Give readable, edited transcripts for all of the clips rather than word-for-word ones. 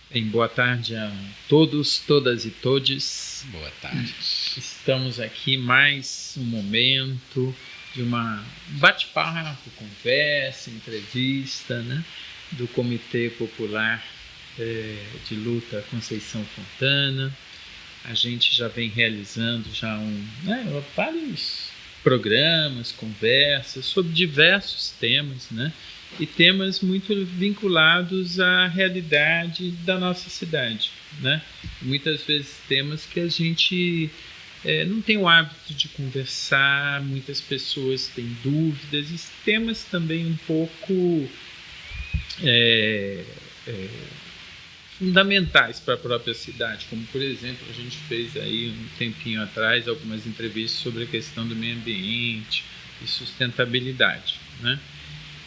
Boa tarde a todos, todas e todes. Boa tarde. Estamos aqui mais um momento de uma bate-papo, conversa, entrevista, né, do Comitê Popular de Luta Conceição Fontana. A gente já vem realizando vários programas, conversas sobre diversos temas, né? E temas muito vinculados à realidade da nossa cidade, né? Muitas vezes temas que a gente não tem o hábito de conversar, muitas pessoas têm dúvidas, e temas também um pouco fundamentais para a própria cidade, como por exemplo a gente fez aí um tempinho atrás algumas entrevistas sobre a questão do meio ambiente e sustentabilidade, né?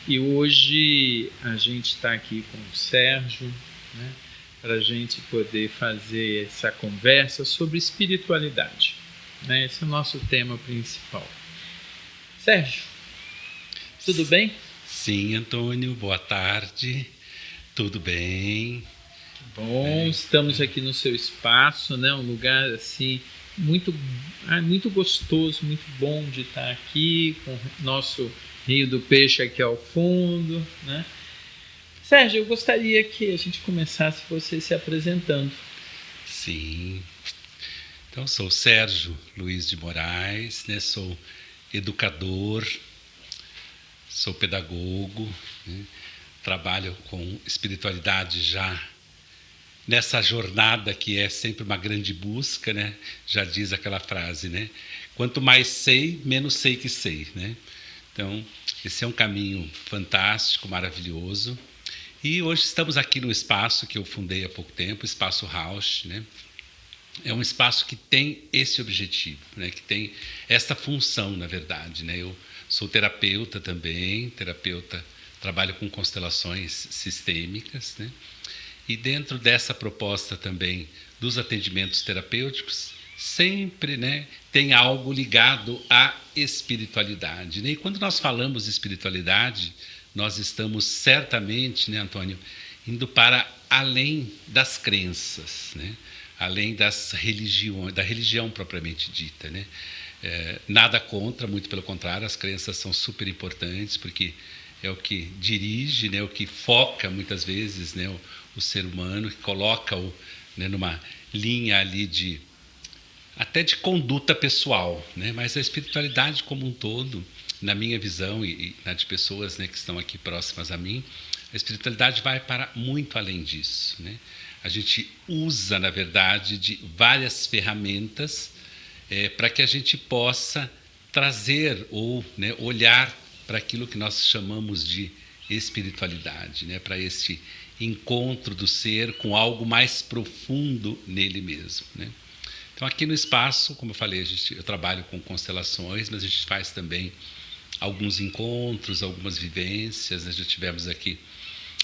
E hoje a gente está aqui com o Sérgio, né, para a gente poder fazer essa conversa sobre espiritualidade, né? Esse é o nosso tema principal. Sérgio, tudo bem? Sim, Antônio, boa tarde. Tudo bem? Bom, estamos aqui no seu espaço, né? Um lugar assim muito gostoso, muito bom de estar aqui, com o nosso Rio do Peixe aqui ao fundo, né? Sérgio, eu gostaria que a gente começasse você se apresentando. Sim. Então, sou Sérgio Luiz de Moraes, né? Sou educador, sou pedagogo, né? Trabalho com espiritualidade já nessa jornada que é sempre uma grande busca, né? Já diz aquela frase, né? Quanto mais sei, menos sei que sei, né? Então, esse é um caminho fantástico, maravilhoso. E hoje estamos aqui no espaço que eu fundei há pouco tempo, o Espaço Rausch, né? É um espaço que tem esse objetivo, né? Que tem esta função, na verdade, né? Eu sou terapeuta também, trabalho com constelações sistêmicas, né? E dentro dessa proposta também dos atendimentos terapêuticos, sempre, né, tem algo ligado à espiritualidade, né? E quando nós falamos de espiritualidade, nós estamos certamente, né, Antônio, indo para além das crenças, né? Além das religiões, da religião propriamente dita, né? Nada contra, muito pelo contrário, as crenças são super importantes, porque é o que dirige, né, o que foca muitas vezes, né, o ser humano, que coloca-o, né, numa linha ali até de conduta pessoal, né? Mas a espiritualidade como um todo, na minha visão e na de pessoas, né, que estão aqui próximas a mim, a espiritualidade vai para muito além disso, né? A gente usa, na verdade, de várias ferramentas para que a gente possa trazer ou, né, olhar para aquilo que nós chamamos de espiritualidade, né? Para esse encontro do ser com algo mais profundo nele mesmo, né? Então, aqui no espaço, como eu falei, eu trabalho com constelações, mas a gente faz também alguns encontros, algumas vivências, né? Já tivemos aqui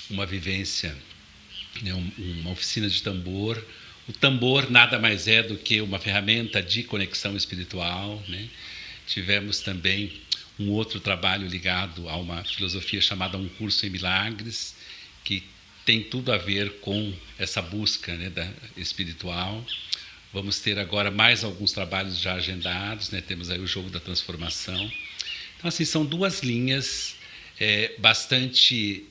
uma vivência, né? Uma oficina de tambor. O tambor nada mais é do que uma ferramenta de conexão espiritual, né? Tivemos também um outro trabalho ligado a uma filosofia chamada Um Curso em Milagres, que tem tudo a ver com essa busca, né, espiritual. Vamos ter agora mais alguns trabalhos já agendados, né? Temos aí o Jogo da Transformação. Então, assim, são duas linhas bastante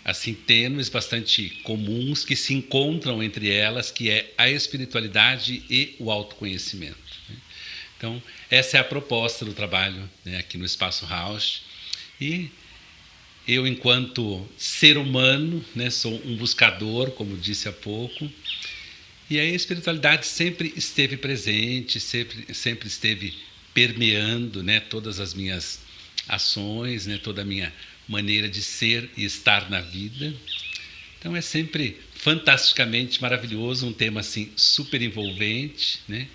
assim, tênues, bastante comuns, que se encontram entre elas, que é a espiritualidade e o autoconhecimento, né? Então, essa é a proposta do trabalho, né, aqui no Espaço Rausch. E eu, enquanto ser humano, né, sou um buscador, como disse há pouco, e a espiritualidade sempre esteve presente, sempre esteve permeando, né, todas as minhas ações, né, toda a minha maneira de ser e estar na vida. Então é sempre fantasticamente maravilhoso, um tema assim super envolvente, né?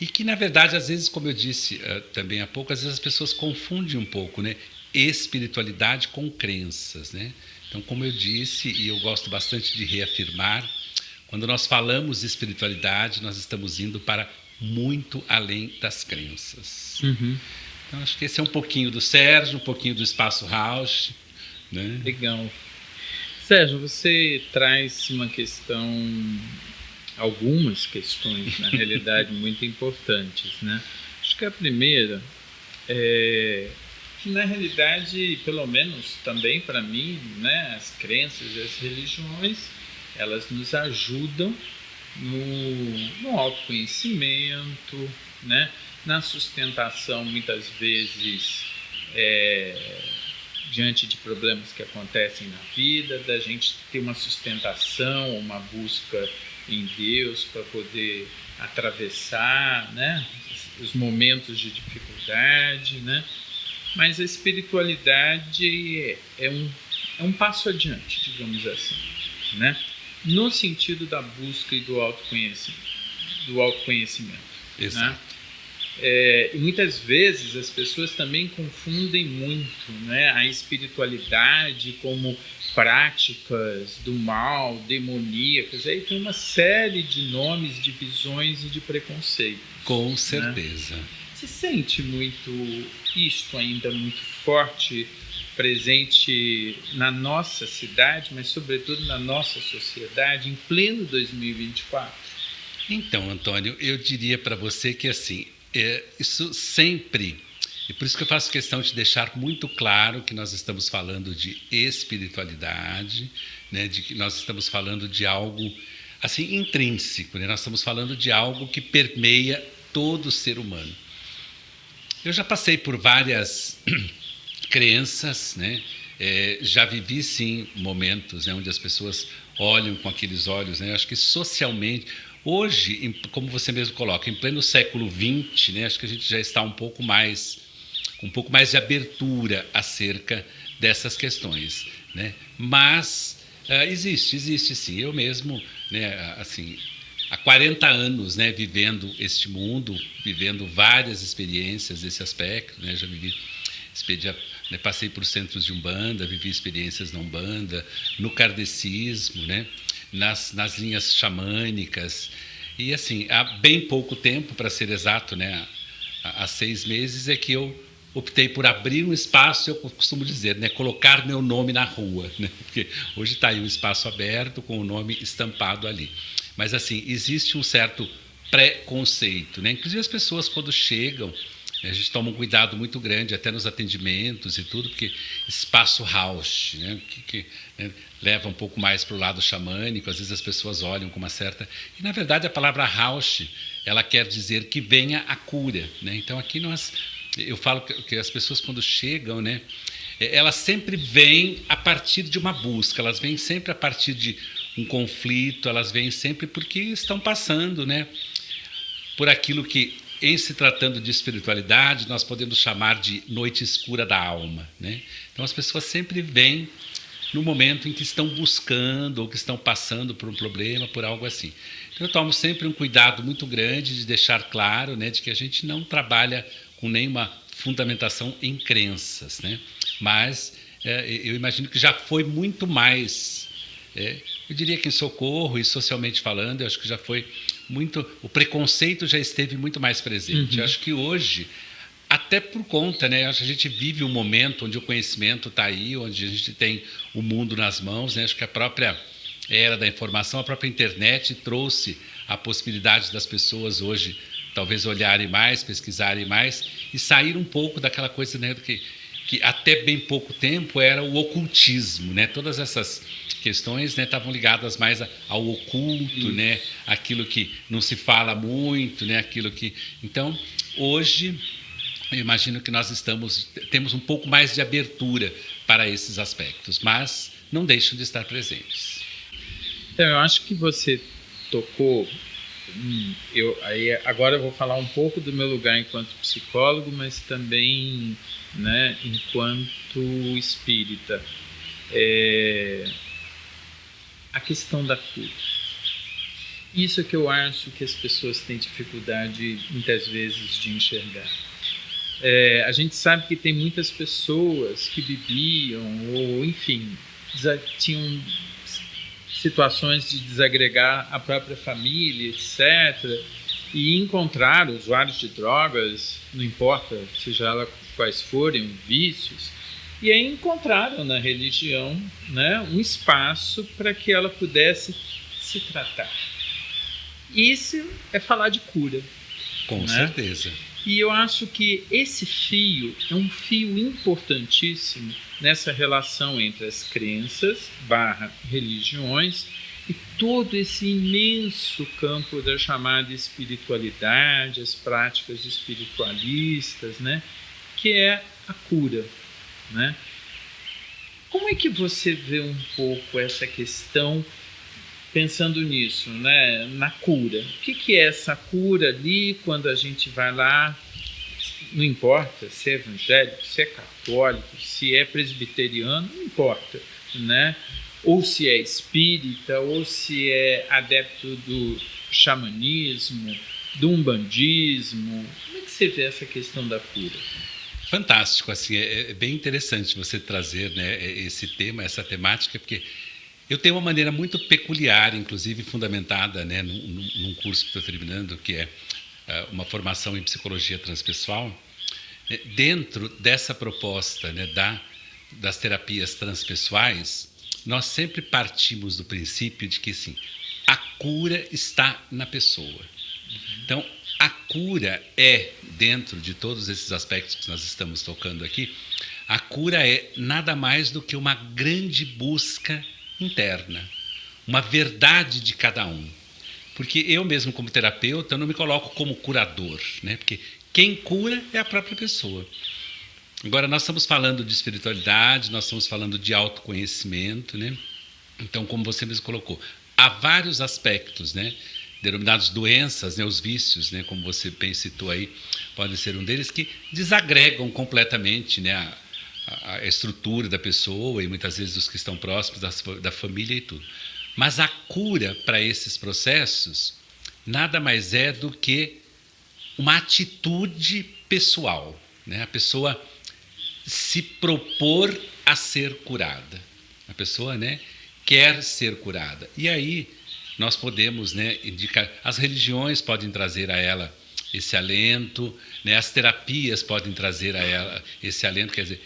E que, na verdade, às vezes, como eu disse também há pouco, às vezes as pessoas confundem um pouco, né, espiritualidade com crenças, né? Então, como eu disse, e eu gosto bastante de reafirmar, quando nós falamos de espiritualidade, nós estamos indo para muito além das crenças. Uhum. Então, acho que esse é um pouquinho do Sérgio, um pouquinho do Espaço Rausch, né? Legal. Sérgio, você traz algumas questões, na realidade, muito importantes, né? Acho que a primeira é que, na realidade, pelo menos também para mim, né, as crenças e as religiões, elas nos ajudam no autoconhecimento, né, na sustentação, muitas vezes, diante de problemas que acontecem na vida, da gente ter uma sustentação, uma busca em Deus para poder atravessar, né, os momentos de dificuldade, né? Mas a espiritualidade é um passo adiante, digamos assim, né? No sentido da busca e do autoconhecimento. Exato. Né? E muitas vezes as pessoas também confundem muito, né, a espiritualidade como práticas do mal, demoníacas. Aí tem uma série de nomes, de visões e de preconceitos. Com certeza. Né? Se sente muito isto ainda muito forte, presente na nossa cidade, mas sobretudo na nossa sociedade, em pleno 2024? Então, Antônio, eu diria para você que assim, isso sempre, e por isso que eu faço questão de deixar muito claro que nós estamos falando de espiritualidade, né, de que nós estamos falando de algo assim intrínseco, né? Nós estamos falando de algo que permeia todo ser humano. Eu já passei por várias crenças, né? Já vivi sim momentos, né, onde as pessoas olham com aqueles olhos, né? Eu acho que socialmente hoje, como você mesmo coloca, em pleno século XX, né, acho que a gente já está um pouco mais de abertura acerca dessas questões, né? Mas existe sim. Eu mesmo, né, assim, há 40 anos, né, vivendo este mundo, vivendo várias experiências desse aspecto, né? Já vivi né, passei por centros de Umbanda, vivi experiências na Umbanda, no kardecismo, né? Nas linhas xamânicas. E assim, há bem pouco tempo, para ser exato, né, há 6 meses, é que eu optei por abrir um espaço, eu costumo dizer, né, colocar meu nome na rua, né, porque hoje está aí um espaço aberto com o nome estampado ali. Mas assim, existe um certo preconceito, né? Inclusive as pessoas quando chegam, a gente toma um cuidado muito grande, até nos atendimentos e tudo, porque espaço house, né, né, leva um pouco mais para o lado xamânico, às vezes as pessoas olham com uma certa... E, na verdade, a palavra house, ela quer dizer que venha a cura, né? Então, aqui eu falo que as pessoas, quando chegam, né, elas sempre vêm a partir de uma busca, elas vêm sempre a partir de um conflito, elas vêm sempre porque estão passando, né, por aquilo que, em se tratando de espiritualidade, nós podemos chamar de noite escura da alma, né? Então as pessoas sempre vêm no momento em que estão buscando ou que estão passando por um problema, por algo assim. Então eu tomo sempre um cuidado muito grande de deixar claro, né, de que a gente não trabalha com nenhuma fundamentação em crenças, né? Mas eu imagino que já foi muito mais... eu diria que em Socorro e socialmente falando, eu acho que já foi muito... O preconceito já esteve muito mais presente. Eu acho que hoje, até por conta, né? Acho que a gente vive um momento onde o conhecimento está aí, onde a gente tem o mundo nas mãos, né? Acho que a própria era da informação, a própria internet trouxe a possibilidade das pessoas hoje talvez olharem mais, pesquisarem mais e sair um pouco daquela coisa, né, que até bem pouco tempo era o ocultismo, né? Todas essas questões, né, estavam ligadas mais ao oculto, né? Aquilo que não se fala muito, né? Aquilo que... Então, hoje, eu imagino que nós temos um pouco mais de abertura para esses aspectos, mas não deixam de estar presentes. Então, eu acho que você tocou... agora eu vou falar um pouco do meu lugar enquanto psicólogo, mas também, né, enquanto espírita. A questão da cura. Isso é que eu acho que as pessoas têm dificuldade, muitas vezes, de enxergar. A gente sabe que tem muitas pessoas que viviam, ou enfim, tinham situações de desagregar a própria família, etc., e encontrar usuários de drogas, não importa, seja ela quais forem, vícios, E aí encontraram na religião, né, um espaço para que ela pudesse se tratar. Isso é falar de cura. Com né? certeza. E eu acho que esse fio é um fio importantíssimo nessa relação entre as crenças / religiões e todo esse imenso campo da chamada espiritualidade, as práticas espiritualistas, né? Que é a cura. Né? Como é que você vê um pouco essa questão, pensando nisso, né? Na cura? O que é essa cura ali quando a gente vai lá, não importa se é evangélico, se é católico, se é presbiteriano, não importa, né? Ou se é espírita, ou se é adepto do xamanismo, do umbandismo. Como é que você vê essa questão da cura? Fantástico, assim, é bem interessante você trazer, né, esse tema, essa temática, porque eu tenho uma maneira muito peculiar, inclusive fundamentada, né, num curso que estou terminando, que é uma formação em psicologia transpessoal. Dentro dessa proposta, né, das terapias transpessoais, nós sempre partimos do princípio de que, assim, a cura está na pessoa. Então, a cura é, dentro de todos esses aspectos que nós estamos tocando aqui, a cura é nada mais do que uma grande busca interna, uma verdade de cada um. Porque eu mesmo, como terapeuta, não me coloco como curador, né? Porque quem cura é a própria pessoa. Agora, nós estamos falando de espiritualidade, nós estamos falando de autoconhecimento, né? Então, como você mesmo colocou, há vários aspectos, né? Denominados doenças, né, os vícios, né, como você bem citou aí, pode ser um deles, que desagregam completamente, né, a estrutura da pessoa e muitas vezes dos que estão próximos da família e tudo. Mas a cura para esses processos nada mais é do que uma atitude pessoal, né? A pessoa se propor a ser curada. A pessoa, né, quer ser curada. E aí nós podemos, né, indicar, as religiões podem trazer a ela esse alento, né, as terapias podem trazer a ela esse alento, quer dizer,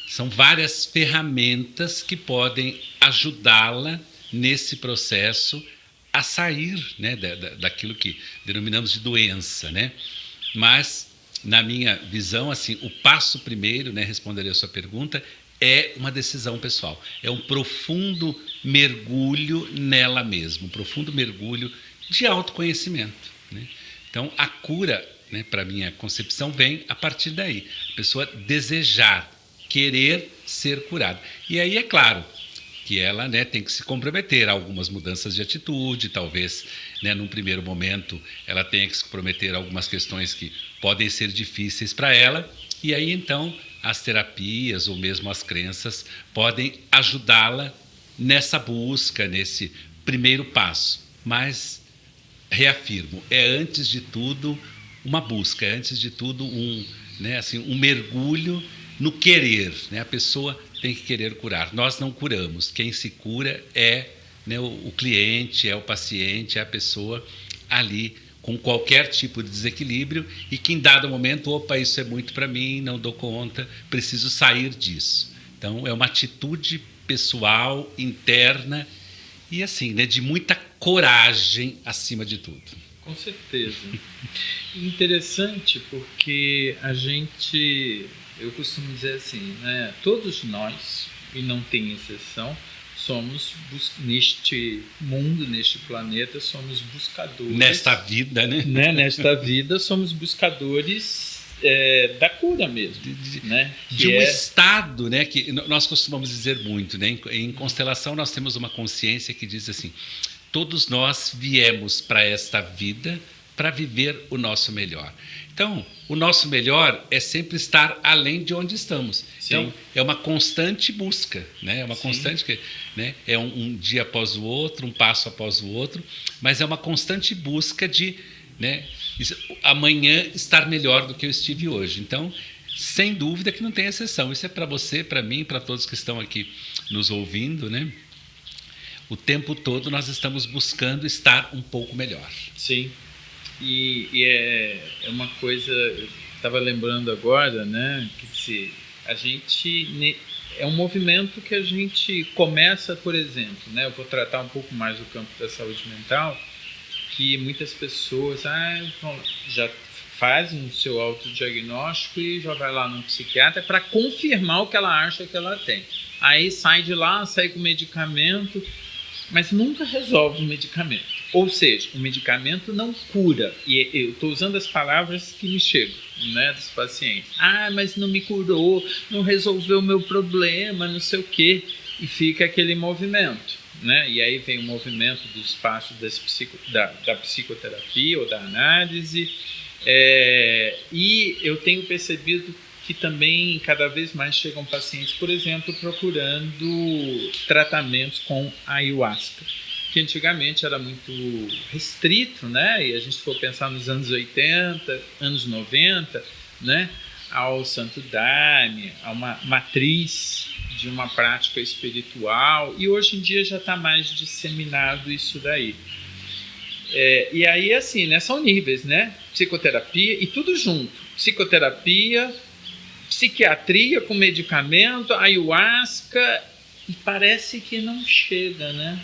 são várias ferramentas que podem ajudá-la nesse processo a sair, né, daquilo que denominamos de doença, né? Mas, na minha visão, assim, o passo primeiro, né, responder a sua pergunta, é uma decisão pessoal, é um profundo mergulho nela mesma, um profundo mergulho de autoconhecimento, né? Então, a cura, né, para minha concepção, vem a partir daí, a pessoa desejar, querer ser curada. E aí, é claro, que ela, né, tem que se comprometer a algumas mudanças de atitude, talvez, né, num primeiro momento ela tenha que se comprometer a algumas questões que podem ser difíceis para ela, e aí então as terapias ou mesmo as crenças podem ajudá-la nessa busca, nesse primeiro passo. Mas, reafirmo, é antes de tudo uma busca, é antes de tudo né, assim, um mergulho no querer, né? A pessoa tem que querer curar. Nós não curamos. Quem se cura é, né, o cliente, é o paciente, é a pessoa ali com qualquer tipo de desequilíbrio e que em dado momento, opa, isso é muito para mim, não dou conta, preciso sair disso. Então, é uma atitude pessoal, interna e assim, né, de muita coragem acima de tudo. Com certeza. Interessante porque eu costumo dizer assim, né, todos nós, e não tem exceção, somos neste mundo, neste planeta, somos buscadores. Nesta vida, né? Nesta vida, somos buscadores da cura mesmo. Né? De um estado, né, que nós costumamos dizer muito, né? Em constelação nós temos uma consciência que diz assim, todos nós viemos para esta vida para viver o nosso melhor. Então, o nosso melhor é sempre estar além de onde estamos. Sim. Então, é uma constante busca, né? É uma constante, né? É um dia após o outro, um passo após o outro, mas é uma constante busca de, né, amanhã estar melhor do que eu estive hoje. Então, sem dúvida que não tem exceção. Isso é para você, para mim, para todos que estão aqui nos ouvindo, né? O tempo todo nós estamos buscando estar um pouco melhor. Sim. E é uma coisa, eu estava lembrando agora, né, que a gente é um movimento que a gente começa, por exemplo, né? Eu vou tratar um pouco mais do campo da saúde mental, que muitas pessoas já fazem o seu autodiagnóstico e já vai lá no psiquiatra para confirmar o que ela acha que ela tem. Aí sai de lá, sai com medicamento, mas nunca resolve o medicamento. Ou seja, o medicamento não cura. E eu estou usando as palavras que me chegam, né, dos pacientes. Mas não me curou, não resolveu o meu problema, não sei o quê. E fica aquele movimento, né? E aí vem o movimento do espaço da psicoterapia ou da análise. E eu tenho percebido que também cada vez mais chegam pacientes, por exemplo, procurando tratamentos com ayahuasca, que antigamente era muito restrito, né? E a gente for pensar nos anos 80, anos 90, né? Ao Santo Daime, a uma matriz de uma prática espiritual, e hoje em dia já está mais disseminado isso daí. E aí, assim, né? São níveis, né? Psicoterapia e tudo junto. Psicoterapia, psiquiatria com medicamento, ayahuasca, e parece que não chega, né?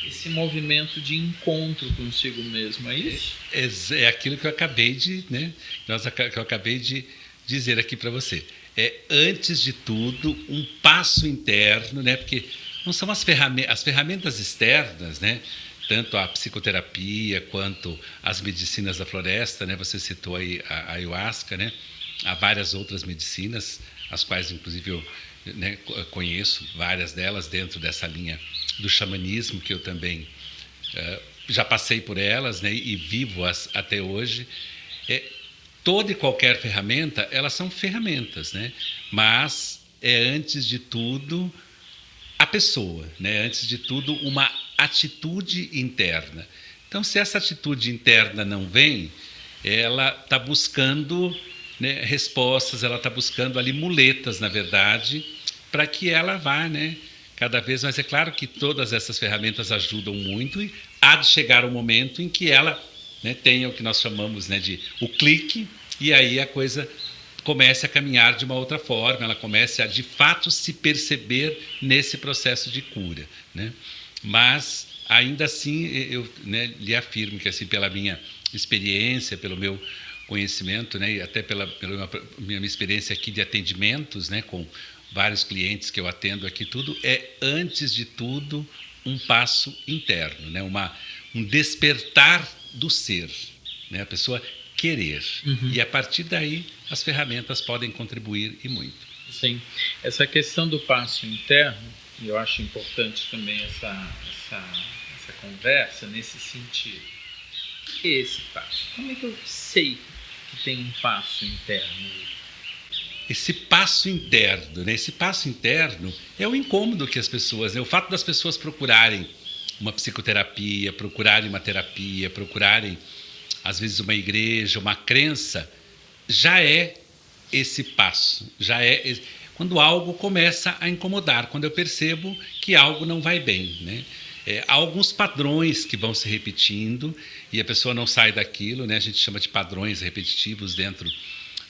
Esse movimento de encontro consigo mesmo, é isso? É aquilo que eu acabei de, né? Que eu acabei de dizer aqui para você. Antes de tudo, um passo interno, né? Porque não são as ferramentas externas, né? Tanto a psicoterapia quanto as medicinas da floresta, né? Você citou aí a ayahuasca, né? Há várias outras medicinas, as quais inclusive eu, né, conheço várias delas dentro dessa linha do xamanismo, que eu também já passei por elas, né, e vivo-as até hoje. Toda e qualquer ferramenta, elas são ferramentas, né, mas antes de tudo a pessoa, né, antes de tudo uma atitude interna. Então, se essa atitude interna não vem, ela está buscando, né, respostas, ela está buscando ali muletas, na verdade, para que ela vá, né, cada vez mais. É claro que todas essas ferramentas ajudam muito e há de chegar um momento em que ela, né, tenha o que nós chamamos, né, de o clique, e aí a coisa comece a caminhar de uma outra forma, ela comece a de fato se perceber nesse processo de cura, né? Mas ainda assim eu, né, lhe afirmo que, assim, pela minha experiência, pelo meu conhecimento, né, e até pela minha experiência aqui de atendimentos, né, com vários clientes que eu atendo aqui, tudo antes de tudo um passo interno, né, um despertar do ser, né, a pessoa querer. E a partir daí as ferramentas podem contribuir, e muito. Sim, essa questão do passo interno, eu acho importante também essa conversa nesse sentido. Esse passo, como é que eu sei que tem um passo interno? Esse passo interno, né? Esse passo interno é o incômodo que as pessoas, né? O fato das pessoas procurarem uma psicoterapia, procurarem uma terapia, procurarem às vezes uma igreja, uma crença, já é esse passo, já é quando algo começa a incomodar, quando eu percebo que algo não vai bem, né? Há alguns padrões que vão se repetindo e a pessoa não sai daquilo, né? A gente chama de padrões repetitivos dentro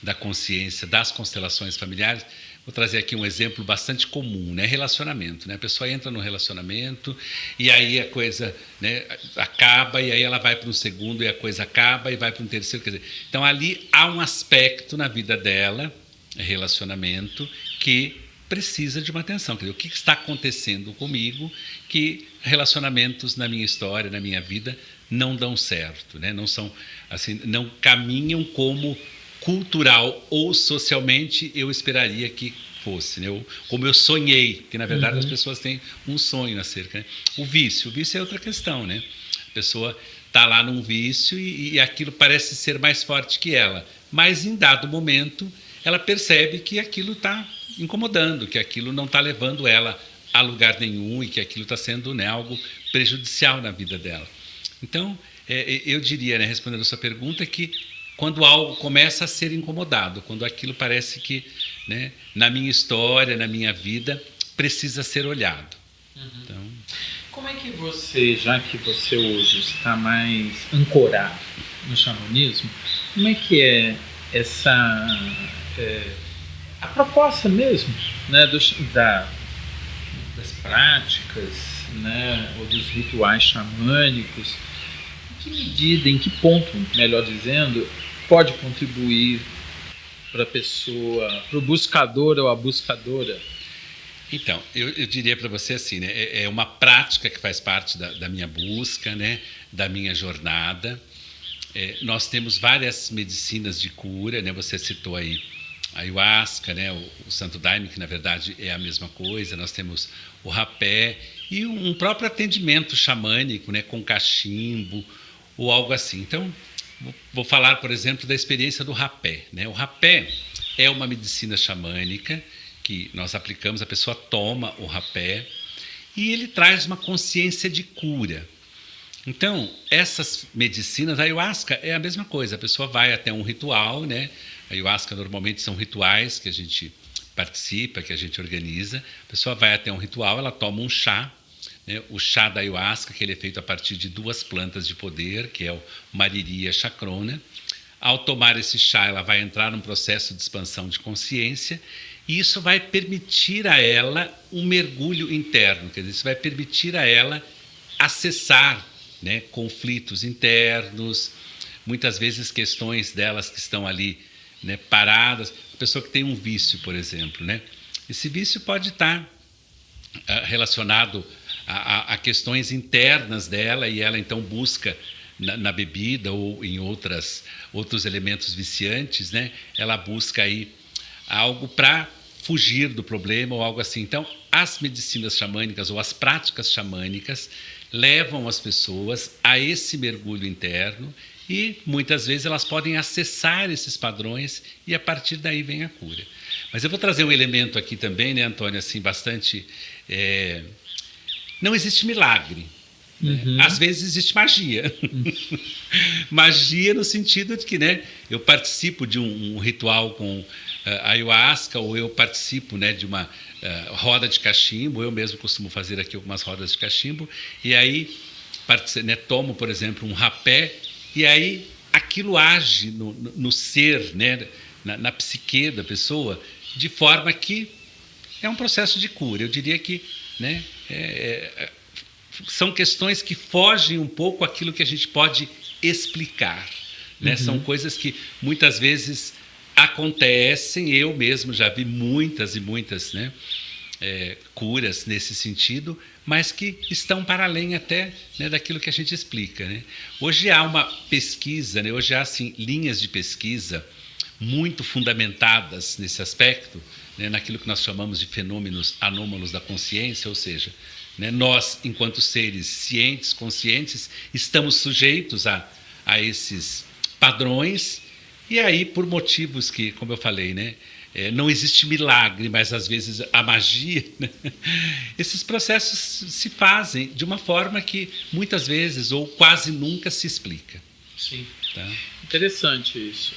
da consciência, das constelações familiares. Vou trazer aqui um exemplo bastante comum, né? Relacionamento, né? A pessoa entra no relacionamento e aí a coisa, né, acaba, e aí ela vai para um segundo e a coisa acaba e vai para um terceiro. Quer dizer, então ali há um aspecto na vida dela, relacionamento, que precisa de uma atenção. Quer dizer, o que está acontecendo comigo que relacionamentos na minha história, na minha vida, não dão certo, né? Não são, assim, não caminham como cultural ou socialmente eu esperaria que fosse, né? Como eu sonhei, que na verdade as pessoas têm um sonho acerca, né? O vício é outra questão, né? A pessoa está lá num vício e aquilo parece ser mais forte que ela, mas em dado momento ela percebe que aquilo está incomodando, que aquilo não está levando ela a lugar nenhum e que aquilo está sendo, né, algo prejudicial na vida dela. Então, eu diria, né, respondendo a sua pergunta, que quando algo começa a ser incomodado, quando aquilo parece que, né, na minha história, na minha vida, precisa ser olhado. Então, como é que você, já que você hoje está mais ancorado no xamanismo, como é que é essa a proposta mesmo, né, das práticas, né, ou dos rituais xamânicos, em que medida, em que ponto, melhor dizendo, pode contribuir para a pessoa, para o buscador ou a buscadora? Então, eu diria para você assim, né, é uma prática que faz parte da minha busca, né, da minha jornada. Nós temos várias medicinas de cura, né, você citou aí a ayahuasca, né, o Santo Daime, que na verdade é a mesma coisa, nós temos o rapé e um próprio atendimento xamânico, né, com cachimbo ou algo assim. Então, vou falar, por exemplo, da experiência do rapé, né? O rapé é uma medicina xamânica que nós aplicamos, a pessoa toma o rapé e ele traz uma consciência de cura. Então, essas medicinas, a ayahuasca é a mesma coisa, a pessoa vai até um ritual, né? A ayahuasca normalmente são rituais que a gente participa, que a gente organiza, a pessoa vai até um ritual, ela toma um chá, né? O chá da ayahuasca, que ele é feito a partir de 2 plantas de poder, que é o mariri e a chacrona. Ao tomar esse chá, ela vai entrar num processo de expansão de consciência e isso vai permitir a ela um mergulho interno, quer dizer, isso vai permitir a ela acessar, né, conflitos internos, muitas vezes questões delas que estão ali, né, paradas. A pessoa que tem um vício, por exemplo, né, esse vício pode estar relacionado a questões internas dela e ela então busca na bebida ou em outros elementos viciantes, né, ela busca aí algo para fugir do problema ou algo assim. Então, as medicinas xamânicas ou as práticas xamânicas levam as pessoas a esse mergulho interno e muitas vezes elas podem acessar esses padrões e a partir daí vem a cura. Mas eu vou trazer um elemento aqui também, né, Antônio, assim, bastante... Não existe milagre. Uhum. Às vezes existe magia. Magia no sentido de que, né, eu participo de um ritual com ayahuasca ou eu participo, né, de uma roda de cachimbo, eu mesmo costumo fazer aqui algumas rodas de cachimbo, e aí né, tomo, por exemplo, um rapé, e aí aquilo age no ser, né, na psique da pessoa, de forma que é um processo de cura. Eu diria que, né, são questões que fogem um pouco aquilo que a gente pode explicar, né? Uhum. São coisas que muitas vezes acontecem, eu mesmo já vi muitas e muitas, né, curas nesse sentido, mas que estão para além até, né, daquilo que a gente explica, né? Hoje há uma pesquisa, né, hoje há assim, linhas de pesquisa muito fundamentadas nesse aspecto, né, naquilo que nós chamamos de fenômenos anômalos da consciência, ou seja, né, nós, enquanto seres cientes, conscientes, estamos sujeitos a esses padrões, e aí, por motivos que, como eu falei, né, não existe milagre, mas às vezes a magia, né, esses processos se fazem de uma forma que muitas vezes ou quase nunca se explica. Sim. Tá? Interessante isso.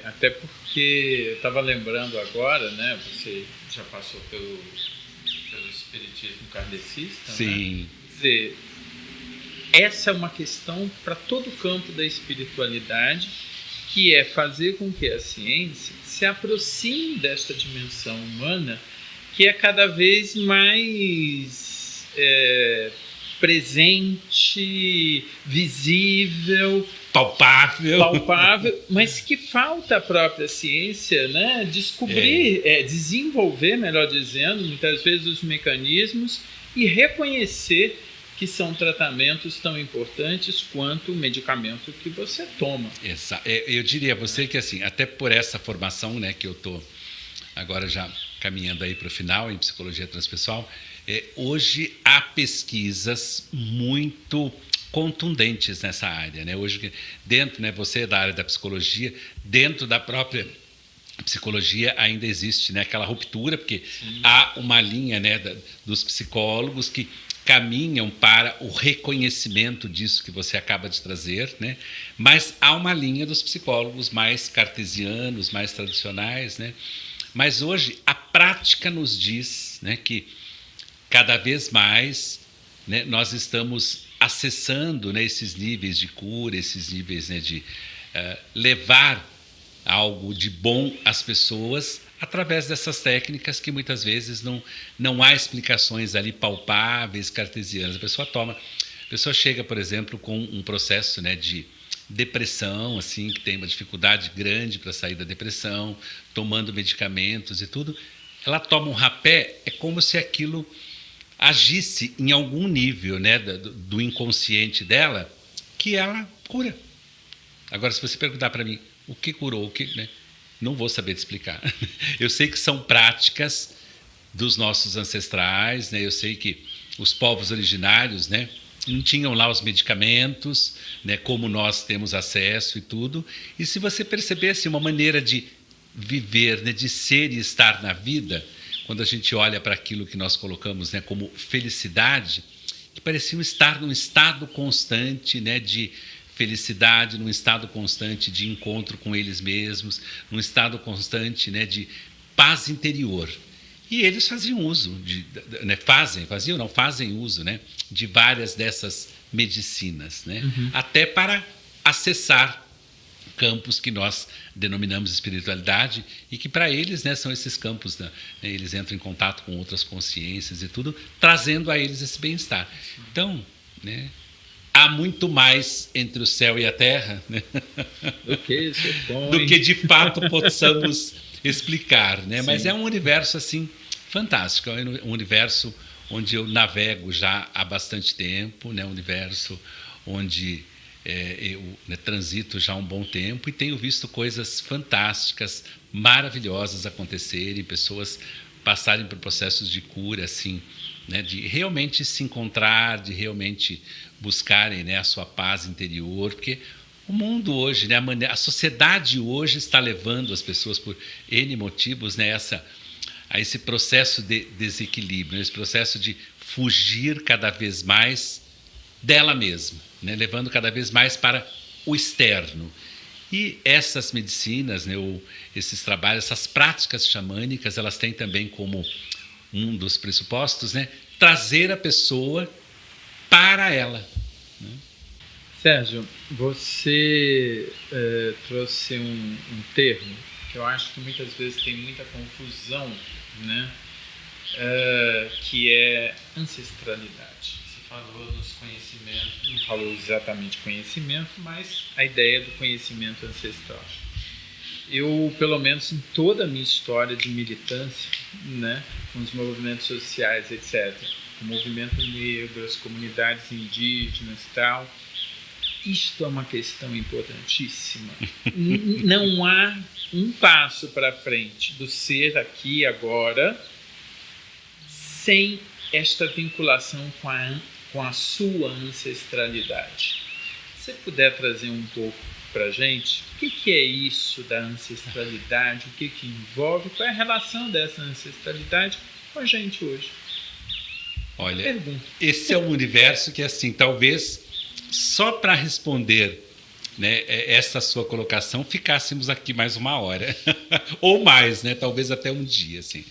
Até porque eu estava lembrando agora, né, você já passou pelo espiritismo kardecista, sim, né? Quer dizer, essa é uma questão para todo o campo da espiritualidade, que é fazer com que a ciência se aproxime desta dimensão humana, que é cada vez mais presente, visível, palpável, mas que falta a própria ciência, né, descobrir, desenvolver, melhor dizendo, muitas vezes os mecanismos e reconhecer que são tratamentos tão importantes quanto o medicamento que você toma. Eu diria a você que, assim, até por essa formação, né, que eu estou agora já caminhando aí para o final em psicologia transpessoal, hoje há pesquisas muito contundentes nessa área, né? Hoje, dentro, né, você é da área da psicologia, dentro da própria psicologia ainda existe, né, aquela ruptura, porque sim, há uma linha, né, dos psicólogos que caminham para o reconhecimento disso que você acaba de trazer, né? Mas há uma linha dos psicólogos mais cartesianos, mais tradicionais, né? Mas hoje a prática nos diz, né, que cada vez mais, né, nós estamos acessando, né, esses níveis de cura, esses níveis, né, de levar algo de bom às pessoas através dessas técnicas que muitas vezes não há explicações ali palpáveis, cartesianas. A pessoa chega, por exemplo, com um processo, né, de depressão, assim, que tem uma dificuldade grande para sair da depressão, tomando medicamentos e tudo. Ela toma um rapé, é como se aquilo agisse em algum nível, né, do inconsciente dela, que ela cura. Agora, se você perguntar para mim o que curou, né, não vou saber te explicar. Eu sei que são práticas dos nossos ancestrais, né, eu sei que os povos originários, né, não tinham lá os medicamentos, né, como nós temos acesso e tudo. E se você percebesse uma maneira de viver, né, de ser e estar na vida, quando a gente olha para aquilo que nós colocamos, né, como felicidade, que pareciam estar num estado constante, né, de felicidade, num estado constante de encontro com eles mesmos, num estado constante, né, de paz interior. E eles faziam uso, fazem uso, né, de várias dessas medicinas, né, até para acessar campos que nós denominamos de espiritualidade e que para eles, né, são esses campos, né, eles entram em contato com outras consciências e tudo, trazendo a eles esse bem-estar. Então, né, há muito mais entre o céu e a terra, né, do que de fato possamos explicar, né? Mas é um universo assim fantástico, é um universo onde eu navego já há bastante tempo, né? Um universo onde eu, né, transito já há um bom tempo e tenho visto coisas fantásticas, maravilhosas acontecerem, pessoas passarem por processos de cura, assim, né? De realmente se encontrar, de realmente buscarem, né, a sua paz interior, porque o mundo hoje, né, a sociedade hoje está levando as pessoas por N motivos, né, a esse processo de desequilíbrio, esse processo de fugir cada vez mais dela mesma, né, levando cada vez mais para o externo. E essas medicinas, né, esses trabalhos, essas práticas xamânicas, elas têm também como um dos pressupostos, né, trazer a pessoa para ela, né? Sérgio, você trouxe um termo que eu acho que muitas vezes tem muita confusão, né? Que é ancestralidade. Você falou nos conhecimentos, não falou exatamente conhecimento, mas a ideia do conhecimento ancestral. Eu, pelo menos em toda a minha história de militância, né, com os movimentos sociais, etc., o movimento negro, as comunidades indígenas e tal, isto é uma questão importantíssima. Não há um passo para frente do ser aqui e agora sem esta vinculação com a sua ancestralidade. Se você puder trazer um pouco para a gente, o que é isso da ancestralidade, o que envolve, qual é a relação dessa ancestralidade com a gente hoje? Olha, esse é um universo que, assim, talvez só para responder, né, essa sua colocação ficássemos aqui mais uma hora ou mais, né, talvez até um dia, assim.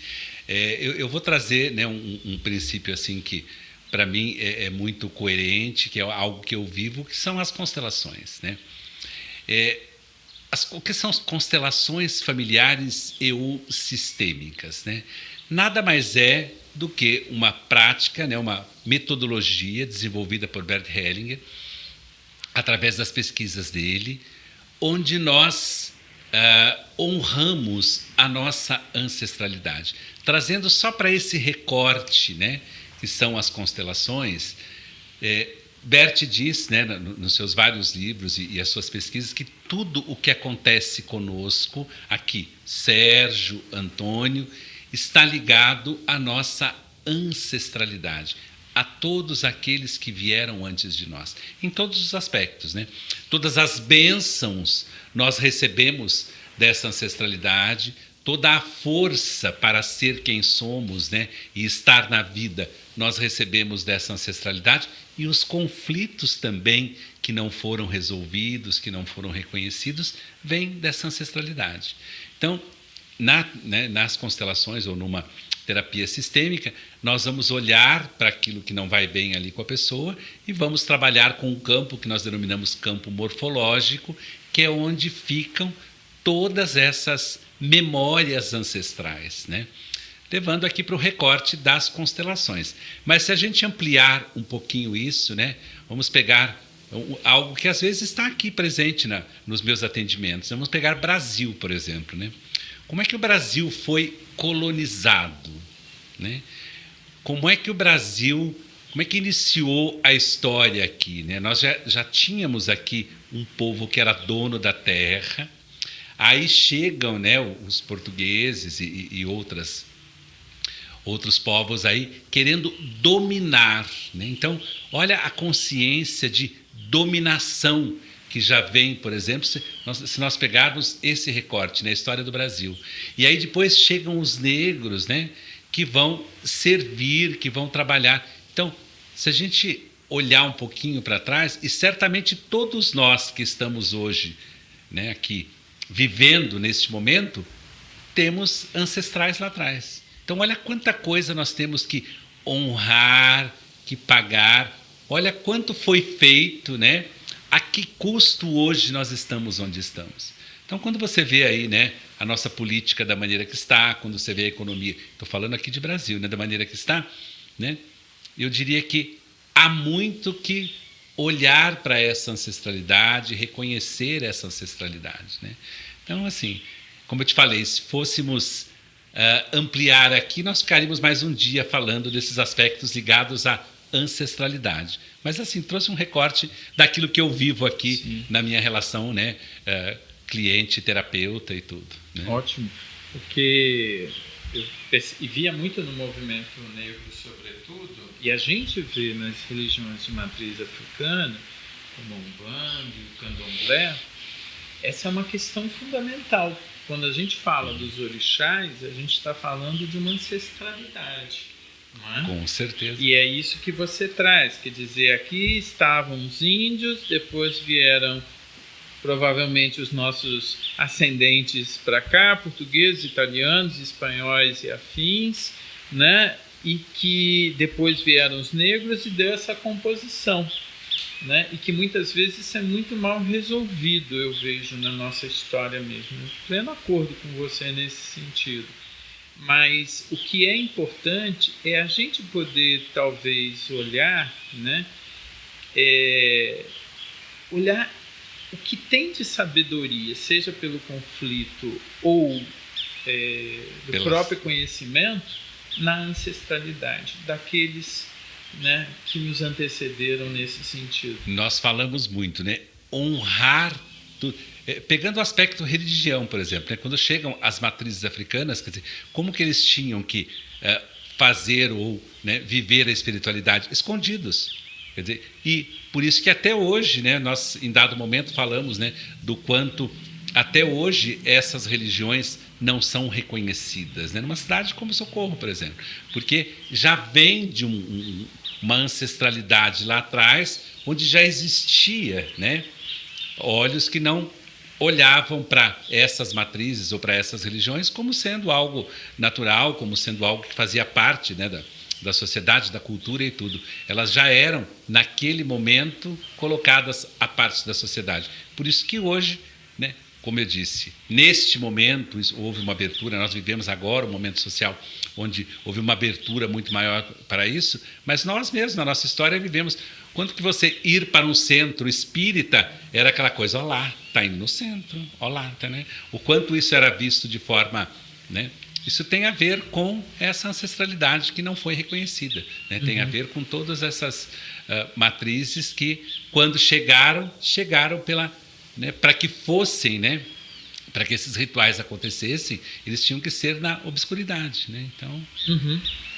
Eu vou trazer, né, um princípio assim que para mim é muito coerente, que é algo que eu vivo, que são as constelações, né? O que são as constelações familiares e ou sistêmicas, né? Nada mais é do que uma prática, né, uma metodologia desenvolvida por Bert Hellinger, através das pesquisas dele, onde nós honramos a nossa ancestralidade, trazendo só para esse recorte, né, que são as constelações. Bert diz, né, nos seus vários livros e as suas pesquisas, que tudo o que acontece conosco aqui, Sérgio, Antônio, está ligado à nossa ancestralidade, a todos aqueles que vieram antes de nós, em todos os aspectos, né? Todas as bênçãos nós recebemos dessa ancestralidade, toda a força para ser quem somos, né, e estar na vida, nós recebemos dessa ancestralidade, e os conflitos também que não foram resolvidos, que não foram reconhecidos, vêm dessa ancestralidade. Então, nas constelações ou numa terapia sistêmica, nós vamos olhar para aquilo que não vai bem ali com a pessoa e vamos trabalhar com um campo que nós denominamos campo morfológico, que é onde ficam todas essas memórias ancestrais, né? Levando aqui para o recorte das constelações. Mas se a gente ampliar um pouquinho isso, né? Vamos pegar algo que às vezes está aqui presente nos meus atendimentos. Vamos pegar Brasil, por exemplo, né? Como é que o Brasil foi colonizado, né? Como é que iniciou a história aqui, né? Nós já tínhamos aqui um povo que era dono da terra, aí chegam, né, os portugueses e outros povos aí querendo dominar, né? Então, olha a consciência de dominação que já vem, por exemplo, se nós pegarmos esse recorte na história do Brasil. E aí depois chegam os negros, né, que vão servir, que vão trabalhar. Então, se a gente olhar um pouquinho para trás, e certamente todos nós que estamos hoje, né, aqui, vivendo neste momento, temos ancestrais lá atrás. Então, olha quanta coisa nós temos que honrar, que pagar. Olha quanto foi feito, né? A que custo hoje nós estamos onde estamos. Então, quando você vê aí, né, a nossa política da maneira que está, quando você vê a economia, estou falando aqui de Brasil, né, da maneira que está, né, eu diria que há muito que olhar para essa ancestralidade, reconhecer essa ancestralidade, né? Então, assim, como eu te falei, se fôssemos ampliar aqui, nós ficaríamos mais um dia falando desses aspectos ligados à ancestralidade. Mas, assim, trouxe um recorte daquilo que eu vivo aqui. Sim. Na minha relação, né, cliente, terapeuta e tudo, né? Ótimo, porque eu via muito no movimento negro, sobretudo, e a gente vê nas religiões de matriz africana, como o Umbanda e o Candomblé, essa é uma questão fundamental. Quando a gente fala dos orixás, a gente está falando de uma ancestralidade, não é? Com certeza. E é isso que você traz, quer dizer, aqui estavam os índios, depois vieram provavelmente os nossos ascendentes para cá, portugueses, italianos, espanhóis e afins, né? E que depois vieram os negros e deu essa composição, né? E que muitas vezes isso é muito mal resolvido, eu vejo na nossa história mesmo. Em pleno acordo com você nesse sentido. Mas o que é importante é a gente poder talvez olhar, né? Olhar o que tem de sabedoria, seja pelo conflito ou do próprio conhecimento, na ancestralidade daqueles, né, que nos antecederam nesse sentido. Nós falamos muito, né? Honrar tudo. Pegando o aspecto religião, por exemplo, né? Quando chegam as matrizes africanas, quer dizer, como que eles tinham que fazer ou, né, viver a espiritualidade? Escondidos. Quer dizer, e por isso que até hoje, né, nós em dado momento falamos, né, do quanto até hoje essas religiões não são reconhecidas, né? Numa cidade como Socorro, por exemplo, porque já vem de uma ancestralidade lá atrás, onde já existia, né, olhos que não olhavam para essas matrizes ou para essas religiões como sendo algo natural, como sendo algo que fazia parte, né, da sociedade, da cultura e tudo. Elas já eram, naquele momento, colocadas à parte da sociedade. Por isso que hoje, né, como eu disse, neste momento houve uma abertura, nós vivemos agora um momento social onde houve uma abertura muito maior para isso, mas nós mesmos, na nossa história, vivemos. Quando que você ir para um centro espírita era aquela coisa, ó lá, está indo no centro, ó lá, tá, né? O quanto isso era visto de forma, né? Isso tem a ver com essa ancestralidade que não foi reconhecida, né? Tem a ver com todas essas matrizes que, quando chegaram pela, né, para que fossem, né, para que esses rituais acontecessem, eles tinham que ser na obscuridade, né? Então,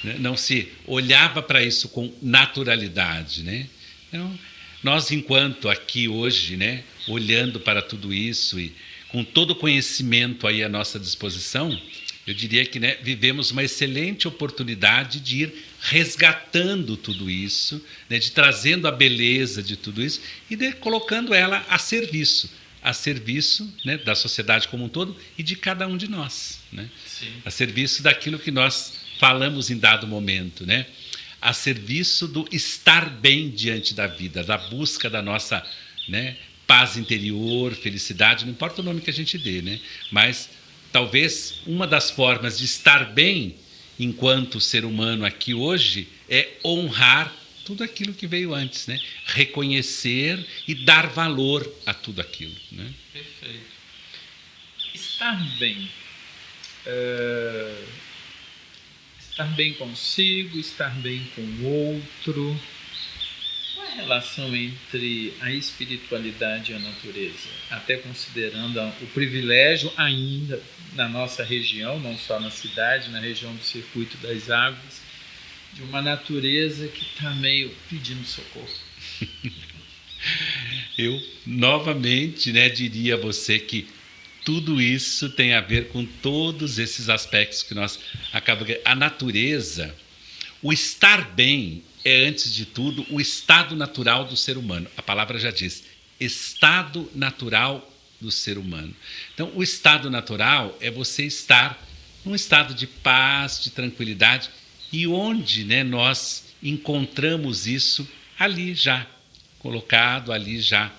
né, não se olhava para isso com naturalidade, né? Então, nós, enquanto aqui hoje, né, olhando para tudo isso e com todo o conhecimento aí à nossa disposição, eu diria que, né, vivemos uma excelente oportunidade de ir resgatando tudo isso, né, de trazendo a beleza de tudo isso e de colocando ela a serviço, né, da sociedade como um todo e de cada um de nós, né? Sim. A serviço daquilo que nós falamos em dado momento, né? A serviço do estar bem diante da vida, da busca da nossa, né, paz interior, felicidade, não importa o nome que a gente dê, né? Mas talvez uma das formas de estar bem enquanto ser humano aqui hoje é honrar tudo aquilo que veio antes, né? Reconhecer e dar valor a tudo aquilo, né? Perfeito. Estar bem. Estar bem consigo, estar bem com o outro. Qual é a relação entre a espiritualidade e a natureza? Até considerando o privilégio ainda na nossa região, não só na cidade, na região do Circuito das Águas, de uma natureza que está meio pedindo socorro. Eu, novamente, né, diria a você que tudo isso tem a ver com todos esses aspectos que nós acabamos... A natureza, o estar bem é, antes de tudo, o estado natural do ser humano. A palavra já diz, estado natural do ser humano. Então, o estado natural é você estar num estado de paz, de tranquilidade, e onde, né, nós encontramos isso ali já, colocado ali já,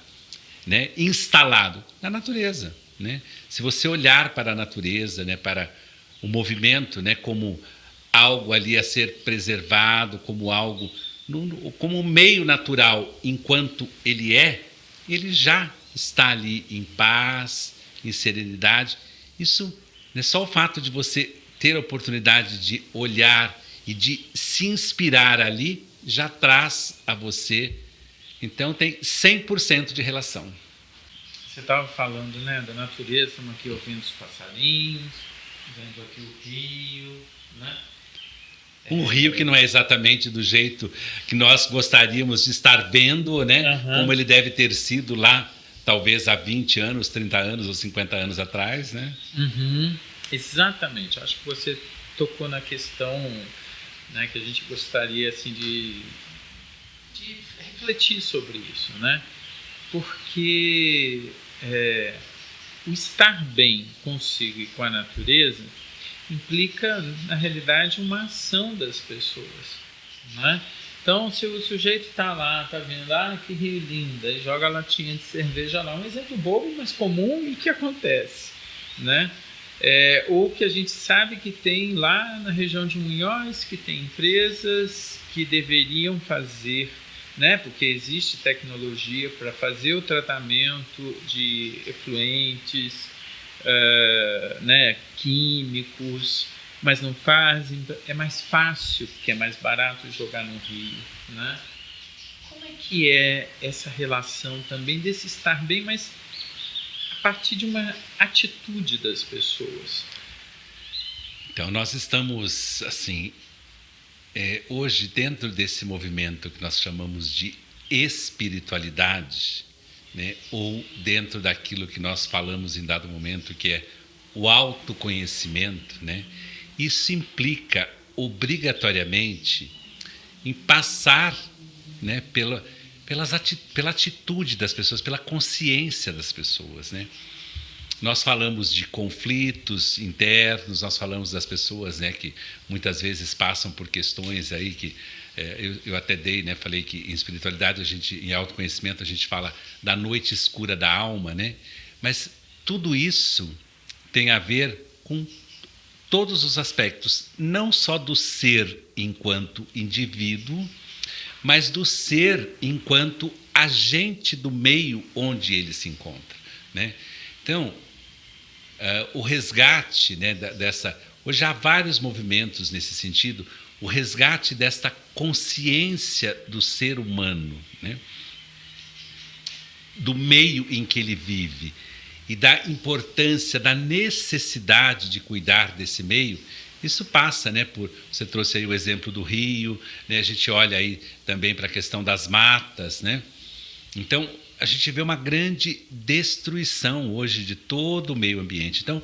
né, instalado na natureza, né? Se você olhar para a natureza, né, para o movimento, né, como algo ali a ser preservado, como algo, como um meio natural, enquanto ele já está ali em paz, em serenidade. Isso, né, só o fato de você ter a oportunidade de olhar e de se inspirar ali, já traz a você. Então tem 100% de relação. Você estava falando, né, da natureza, estamos aqui ouvindo os passarinhos, vendo aqui o rio, né? Um rio que não é exatamente do jeito que nós gostaríamos de estar vendo, né? Uhum. Como ele deve ter sido lá, talvez há 20 anos, 30 anos ou 50 anos atrás, né? Uhum. Exatamente. Acho que você tocou na questão, né, que a gente gostaria assim, de refletir sobre isso, né? Porque o estar bem consigo e com a natureza implica, na realidade, uma ação das pessoas, né? Então, se o sujeito está lá, está vendo, que rio lindo, e joga a latinha de cerveja lá, um exemplo bobo, mas comum, e que acontece, né? Ou que a gente sabe que tem lá na região de Munhoz, que tem empresas que deveriam fazer, né, porque existe tecnologia para fazer o tratamento de efluentes, né, químicos, mas não fazem. É mais fácil, porque é mais barato jogar no rio, né? Como é que é essa relação também desse estar bem, mas a partir de uma atitude das pessoas? Então, nós estamos, assim, hoje, dentro desse movimento que nós chamamos de espiritualidade, né, ou dentro daquilo que nós falamos em dado momento, que é o autoconhecimento, né, isso implica obrigatoriamente em passar, né, pela atitude das pessoas, pela consciência das pessoas, né? Nós falamos de conflitos internos, nós falamos das pessoas, né, que muitas vezes passam por questões aí que eu até dei, né, falei que em espiritualidade, em autoconhecimento, a gente fala da noite escura da alma, né? Mas tudo isso tem a ver com todos os aspectos, não só do ser enquanto indivíduo, mas do ser enquanto agente do meio onde ele se encontra, né? Então, o resgate, né, hoje há vários movimentos nesse sentido, o resgate desta consciência do ser humano, né, do meio em que ele vive e da importância, da necessidade de cuidar desse meio. Isso passa, né, você trouxe aí o exemplo do rio, né, a gente olha aí também para a questão das matas, né? Então, a gente vê uma grande destruição hoje de todo o meio ambiente. Então,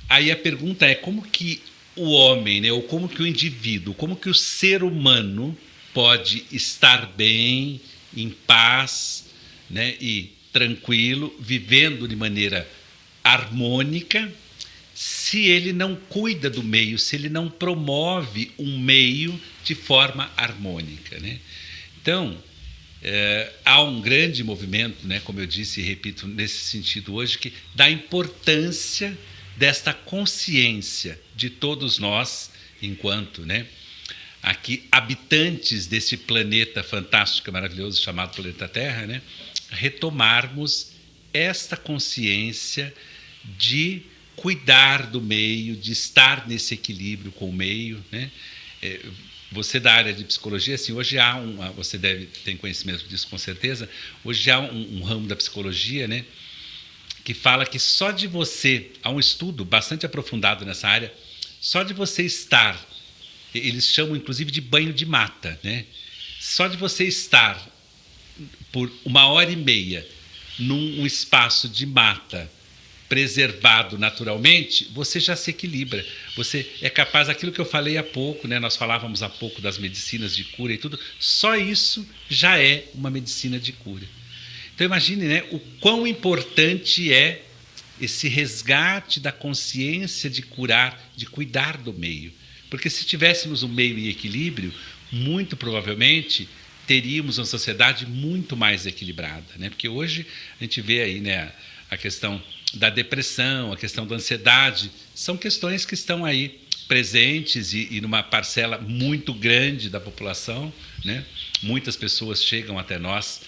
aí a pergunta é como que o homem, né, ou como que o indivíduo, como que o ser humano pode estar bem, em paz, né, e tranquilo, vivendo de maneira harmônica, se ele não cuida do meio, se ele não promove um meio de forma harmônica, né? Então, há um grande movimento, né, como eu disse e repito nesse sentido hoje, que da importância desta consciência de todos nós, enquanto, né, aqui habitantes desse planeta fantástico, maravilhoso, chamado planeta Terra, né, retomarmos esta consciência de cuidar do meio, de estar nesse equilíbrio com o meio, né? Você da área de psicologia, assim, hoje há você tem conhecimento disso com certeza, hoje há um ramo da psicologia, né, que fala que só de você, há um estudo bastante aprofundado nessa área, só de você estar, eles chamam inclusive de banho de mata, né? Só de você estar por 1h30 num espaço de mata preservado naturalmente, você já se equilibra. Você é capaz, aquilo que eu falei há pouco, né? Nós falávamos há pouco das medicinas de cura e tudo, só isso já é uma medicina de cura. Então imagine, né, o quão importante é esse resgate da consciência de curar, de cuidar do meio. Porque se tivéssemos um meio em equilíbrio, muito provavelmente teríamos uma sociedade muito mais equilibrada, né? Porque hoje a gente vê aí, né, a questão da depressão, a questão da ansiedade, são questões que estão aí presentes e numa parcela muito grande da população, né? Muitas pessoas chegam até nós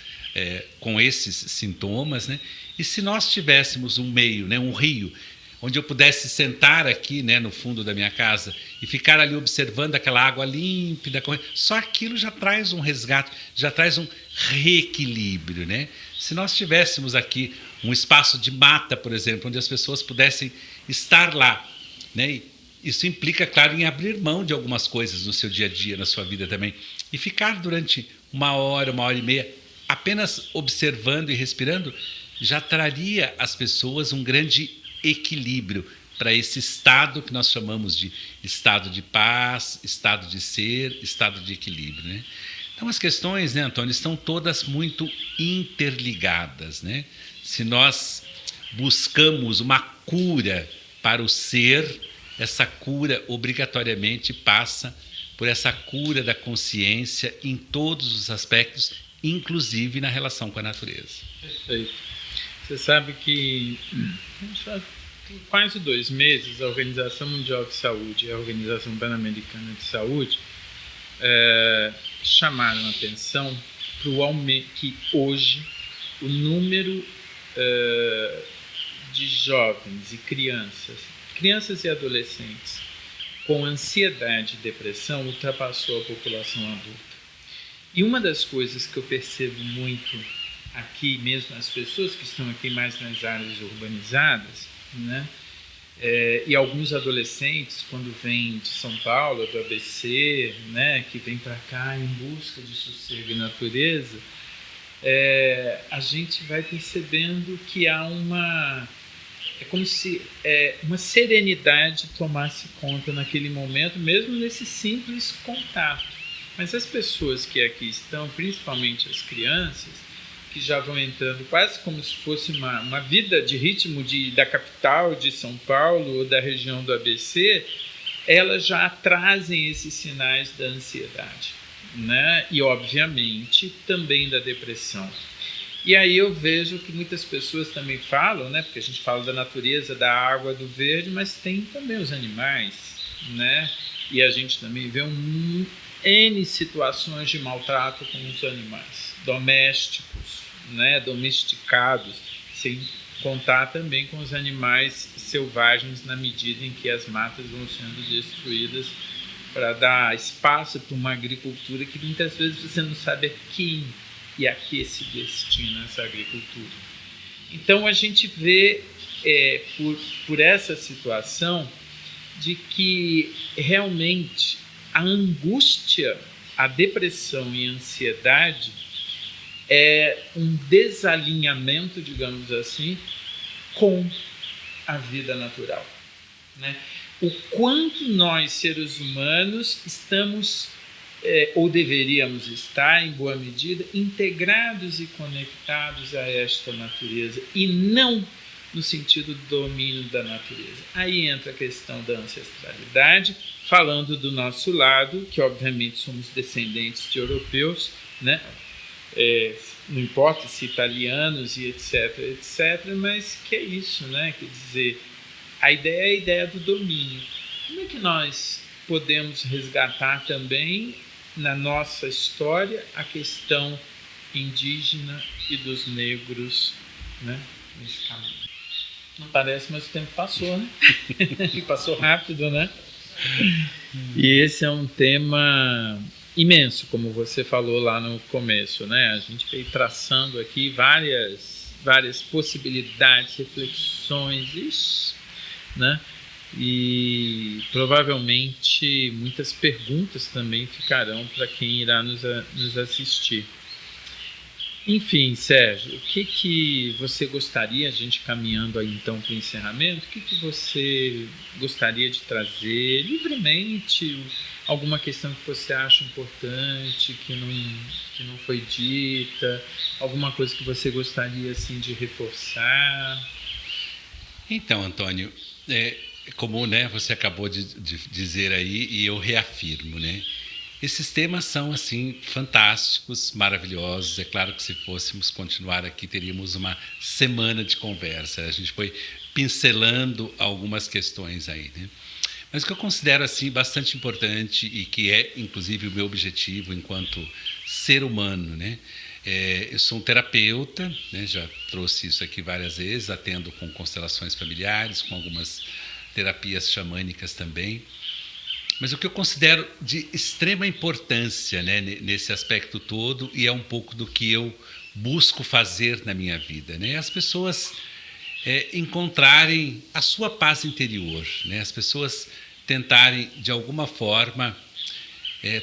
com esses sintomas, né? E se nós tivéssemos um meio, né, um rio, onde eu pudesse sentar aqui, né, no fundo da minha casa e ficar ali observando aquela água límpida, só aquilo já traz um resgate, já traz um reequilíbrio, né? Se nós tivéssemos aqui um espaço de mata, por exemplo, onde as pessoas pudessem estar lá, né? Isso implica, claro, em abrir mão de algumas coisas no seu dia a dia, na sua vida também, e ficar durante 1h30, apenas observando e respirando, já traria às pessoas um grande equilíbrio para esse estado que nós chamamos de estado de paz, estado de ser, estado de equilíbrio, né? Então as questões, né, Antônio, estão todas muito interligadas, né? Se nós buscamos uma cura para o ser, essa cura obrigatoriamente passa por essa cura da consciência em todos os aspectos, inclusive na relação com a natureza. Perfeito. Você sabe que há quase 2 meses a Organização Mundial de Saúde e a Organização Pan-Americana de Saúde chamaram a atenção para o aumento que hoje o número de jovens e crianças e adolescentes com ansiedade e depressão ultrapassou a população adulta. E uma das coisas que eu percebo muito aqui mesmo, as pessoas que estão aqui mais nas áreas urbanizadas, né? E alguns adolescentes, quando vêm de São Paulo, do ABC, né, que vêm para cá em busca de sossego e natureza, a gente vai percebendo que há é como se uma serenidade tomasse conta naquele momento, mesmo nesse simples contato. Mas as pessoas que aqui estão, principalmente as crianças, que já vão entrando quase como se fosse uma vida de ritmo da capital de São Paulo ou da região do ABC, elas já trazem esses sinais da ansiedade, né? E, obviamente, também da depressão. E aí eu vejo que muitas pessoas também falam, né? Porque a gente fala da natureza, da água, do verde, mas tem também os animais, né? E a gente também vê N situações de maltrato com os animais domésticos, né, domesticados, sem contar também com os animais selvagens na medida em que as matas vão sendo destruídas para dar espaço para uma agricultura que muitas vezes você não sabe a quem e a que se destina essa agricultura. Então a gente vê por essa situação de que realmente a angústia, a depressão e a ansiedade é um desalinhamento, digamos assim, com a vida natural, né? O quanto nós, seres humanos, estamos, ou deveríamos estar, em boa medida, integrados e conectados a esta natureza, e não no sentido do domínio da natureza. Aí entra a questão da ancestralidade, falando do nosso lado, que obviamente somos descendentes de europeus, né? Não importa se italianos e etc, mas que é isso, né? Quer dizer, a ideia é a ideia do domínio. Como é que nós podemos resgatar também na nossa história a questão indígena e dos negros, né, nesse caminho? Não parece, mas o tempo passou, né? E passou rápido, né? E esse é um tema imenso, como você falou lá no começo, né? A gente veio traçando aqui várias possibilidades, reflexões, né? E provavelmente muitas perguntas também ficarão para quem irá nos assistir. Enfim, Sérgio, o que você gostaria, a gente caminhando aí então para o encerramento, o que você gostaria de trazer livremente, alguma questão que você acha importante, que não foi dita, alguma coisa que você gostaria assim de reforçar? Então, Antônio, como, né, você acabou de dizer aí, e eu reafirmo, né? Esses temas são, assim, fantásticos, maravilhosos. É claro que se fôssemos continuar aqui, teríamos uma semana de conversa. A gente foi pincelando algumas questões aí, né? Mas o que eu considero, assim, bastante importante e que é, inclusive, o meu objetivo enquanto ser humano, né? Eu sou um terapeuta, né? Já trouxe isso aqui várias vezes, atendo com constelações familiares, com algumas terapias xamânicas também. Mas o que eu considero de extrema importância, né, nesse aspecto todo, e é um pouco do que eu busco fazer na minha vida, né, as pessoas encontrarem a sua paz interior, né, as pessoas tentarem, de alguma forma,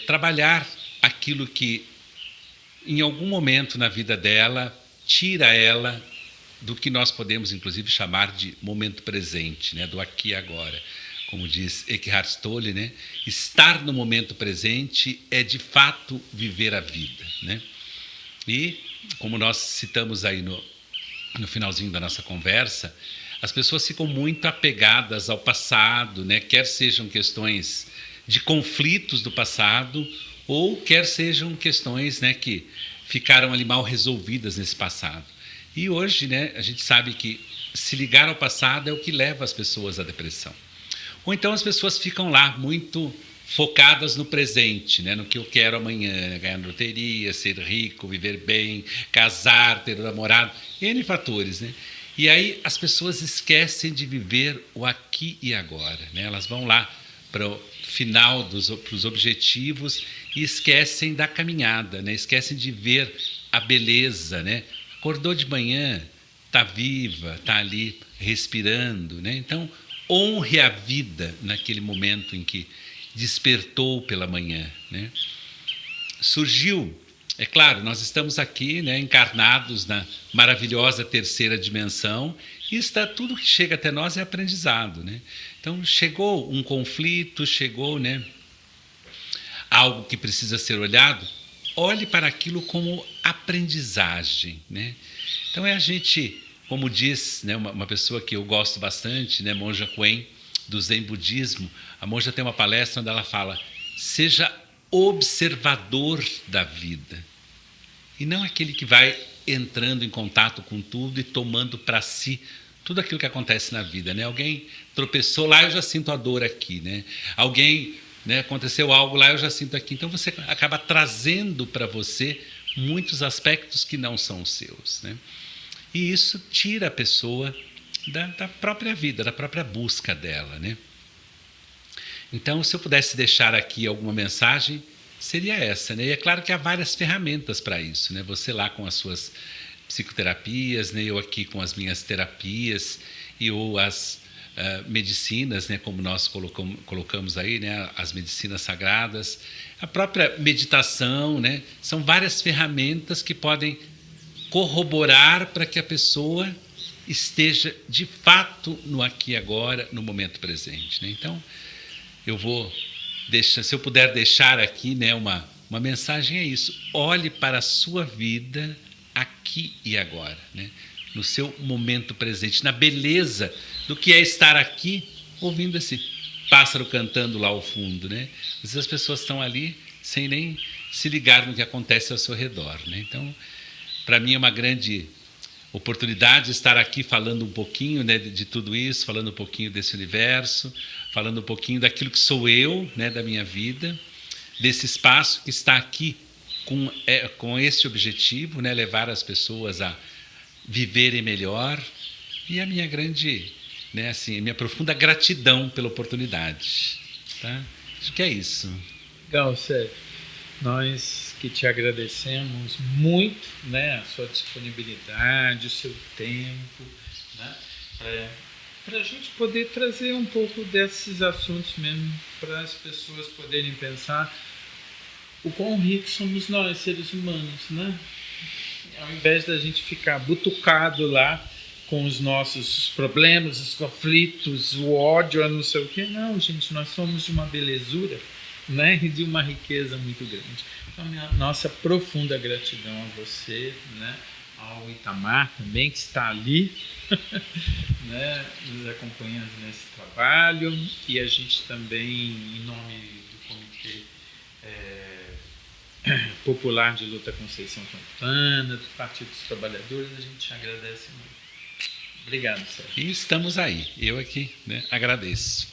trabalhar aquilo que, em algum momento na vida dela, tira ela do que nós podemos, inclusive, chamar de momento presente, né, do aqui e agora. Como diz Eckhart Tolle, né? Estar no momento presente é, de fato, viver a vida, né? E, como nós citamos aí no finalzinho da nossa conversa, as pessoas ficam muito apegadas ao passado, né? Quer sejam questões de conflitos do passado ou quer sejam questões, né, que ficaram ali mal resolvidas nesse passado. E hoje, né, a gente sabe que se ligar ao passado é o que leva as pessoas à depressão. Ou então as pessoas ficam lá muito focadas no presente, né? No que eu quero amanhã, ganhar na loteria, ser rico, viver bem, casar, ter um namorado, N fatores, né? E aí as pessoas esquecem de viver o aqui e agora, né? Elas vão lá para o final dos objetivos e esquecem da caminhada, né? Esquecem de ver a beleza, né? Acordou de manhã, está viva, está ali respirando, né? Então, honre a vida naquele momento em que despertou pela manhã, né? Surgiu, é claro, nós estamos aqui, né, encarnados na maravilhosa terceira dimensão e está tudo que chega até nós é aprendizado, né? Então chegou um conflito, chegou, né, algo que precisa ser olhado, olhe para aquilo como aprendizagem, né? Então é a gente, como diz, né, uma pessoa que eu gosto bastante, né, Monja Coen, do Zen Budismo, a monja tem uma palestra onde ela fala: seja observador da vida, e não aquele que vai entrando em contato com tudo e tomando para si tudo aquilo que acontece na vida, né? Alguém tropeçou lá, eu já sinto a dor aqui, né? Alguém, né, aconteceu algo lá, eu já sinto aqui. Então você acaba trazendo para você muitos aspectos que não são os seus, né? E isso tira a pessoa da própria vida, da própria busca dela, né? Então, se eu pudesse deixar aqui alguma mensagem, seria essa, né? E é claro que há várias ferramentas para isso, né? Você lá com as suas psicoterapias, né? Eu aqui com as minhas terapias, ou as medicinas, né? Como nós colocamos aí, né? As medicinas sagradas, a própria meditação, né? São várias ferramentas que podem corroborar para que a pessoa esteja de fato no aqui e agora, no momento presente, né? Então, eu vou deixar, se eu puder deixar aqui, né, uma mensagem, é isso: olhe para a sua vida aqui e agora, né? No seu momento presente, na beleza do que é estar aqui ouvindo esse pássaro cantando lá ao fundo, né? Às vezes as pessoas estão ali sem nem se ligar no que acontece ao seu redor, né? Então, para mim é uma grande oportunidade de estar aqui falando um pouquinho, né, de tudo isso, falando um pouquinho desse universo, falando um pouquinho daquilo que sou eu, né, da minha vida, desse espaço que está aqui com esse objetivo, né, levar as pessoas a viverem melhor, e a minha grande, né, assim, minha profunda gratidão pela oportunidade, tá? Acho que é isso. Legal, Sérgio. Nós que te agradecemos muito, né, a sua disponibilidade, o seu tempo, né, para a gente poder trazer um pouco desses assuntos mesmo, para as pessoas poderem pensar o quão ricos somos nós, seres humanos, né? Ao invés da gente ficar butucado lá com os nossos problemas, os conflitos, o ódio, não sei o quê. Não, gente, nós somos de uma belezura, né? E de uma riqueza muito grande. Então, nossa profunda gratidão a você, né? Ao Itamar também, que está ali, né? Nos acompanhando nesse trabalho. E a gente também, em nome do Comitê Popular de Luta Conceição Fontana, do Partido dos Trabalhadores, a gente agradece muito. Obrigado, Sérgio. E estamos aí. Eu aqui, né, agradeço.